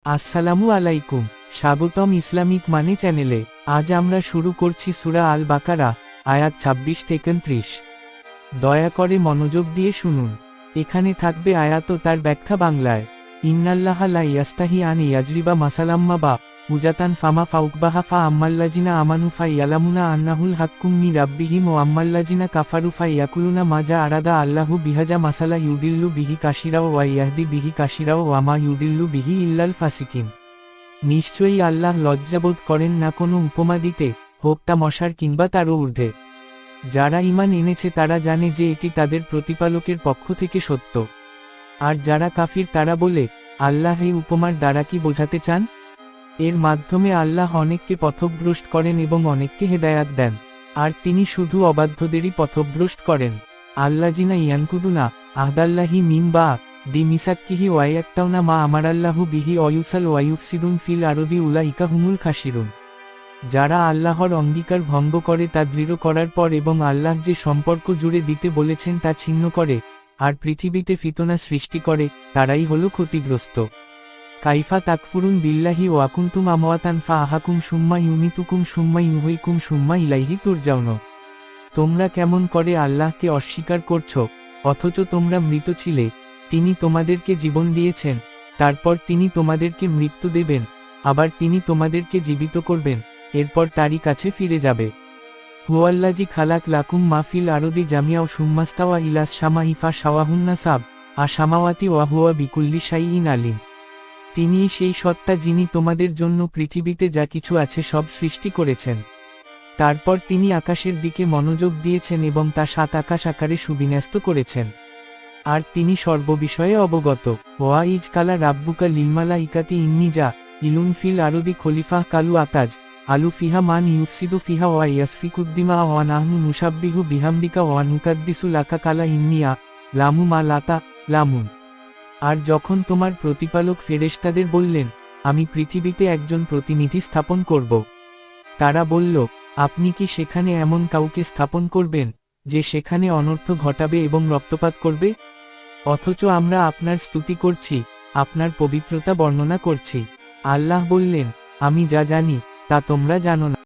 আসসালামু আলাইকুম, স্বাগতম ইসলামিক মানে চ্যানেলে। আজ আমরা শুরু করছি সূরা আল বাকারা, আয়াত ২৬ থেকে ৩০। দয়া করে মনোযোগ দিয়ে শুনুন। এখানে থাকবে আয়াত ও তার ব্যাখ্যা বাংলায়। ইন্নাল্লাহা লা ইয়াস্তাহি আন ইয়াজরিবা মাসালাম্মা বা উজাতান ফামা ফাউকবাহা ফা আম্মাল্লাজিনা আমানু ফা ইয়ালামুনা আন্নাহুল হাক্কুম মির রাব্বিহিম ও আম্মাল্লাজিনা কাফারু ফা ইয়াকুলুনা মাজা আরাদা আল্লাহু বিহাজা মাসালা ইউদিল্লু বিহি কাশিরাও ওয়া ইয়াহদি বিহি কাশিরাও ওয়া মা ইউদিল্লু বিহি ইল্লাল ফাসিকিন। নিশ্চয়ই আল্লাহ লজ্জাবোধ করেন না কোনো উপমা দিতে, হোক তা মশার কিংবা তারও ঊর্ধ্বে। যারা ঈমান এনেছে তারা জানে যে এটি তাদের প্রতিপালকের পক্ষ থেকে সত্য। আর যারা কাফির তারা বলে, আল্লাহ এই উপমার দ্বারা কি বোঝাতে চান? এর মাধ্যমে আল্লাহ অনেককে পথভ্রষ্ট করেন এবং অনেককে হেদায়াত দেন, আর তিনি শুধু অবাধ্যদেরই পথভ্রষ্ট করেন। আল্লাজিনা ইয়ানকুদুনা আহদাল্লাহি মিন বা দি মিসাক্কিহি ওয়ায়াক্তাউনা মা আমারাল্লাহু বিহি অয়ুসাল ওয়ায়ুফসিদুন ফিল আরদি উলাইকা হুমুল খাসিরুন। যারা আল্লাহর অঙ্গীকার ভঙ্গ করে তা দৃঢ় করার পর এবং আল্লাহ যে সম্পর্ক জুড়ে দিতে বলেছেন তা ছিন্ন করে, আর পৃথিবীতে ফিতনা সৃষ্টি করে, তারাই হলো ক্ষতিগ্রস্ত। কাইফা তাকফুরুন বিল্লাহি ওয়া কুনতুম আমওয়াতান ফা আহাকুম সুম্মা ইউমিতুকুম সুম্মা ইউহয়িকুম সুম্মা ইলাইহি তুরজাউন। তোমরা কেমন করে আল্লাহকে অস্বীকার করছো, অথচ তোমরা মৃত ছিলে। তিনি তোমাদেরকে জীবন দিয়েছেন, তারপর তিনি তোমাদেরকে মৃত্যু দেবেন, আবার তিনি তোমাদেরকে জীবিত করবেন, এরপর তারই কাছে ফিরে যাবে। হুয়াল্লাজি খালাক লাকুম মাহফিল আরদি জামিয়াও সুম্মাস্তাওয়া ইলাস শামাইফা শাওয়াহুন্না সাব আশামাওয়াতি ওয়া হুয়া বিকুল্লি শাইইন আলিম। তিনিই সেই সত্তা যিনি তোমাদের জন্য পৃথিবীতে যা কিছু আছে সব সৃষ্টি করেছেন। তারপর তিনি আকাশের দিকে মনোযোগ দিয়েছেন এবং তা ৭ আকাশ আকারে সুবিন্যস্ত করেছেন। আর তিনি সর্ববিষয়ে অবগত। ওয়া ইজ কালা রাব্বুকা লিলমালাইকাতি ইন্নী যা ইলুন ফিল আরদি খলিফাহ কালু আতাজ আলু ফিহা মান ইউফসিদু ফিহা ওয়া ইয়াসফিকুদ্দিমা ওয়া নাহনু নুসাব্বিহু বিহামদিকা ওয়া নুকাদ্দিসু লাকা কালা ইন্নিয়া লামু মা লাতা লামুন। আর যখন তোমার প্রতিপালক ফেরেশতাদের বললেন, আমি পৃথিবীতে একজন প্রতিনিধি স্থাপন করব, তারা বলল, আপনি কি সেখানে এমন কাউকে স্থাপন করবেন যে সেখানে অনর্থ ঘটাবে এবং রক্তপাত করবে? অথচ আমরা আপনার স্তুতি করছি, আপনার পবিত্রতা বর্ণনা করছি। আল্লাহ বললেন, আমি যা জানি তা তোমরা জানো না।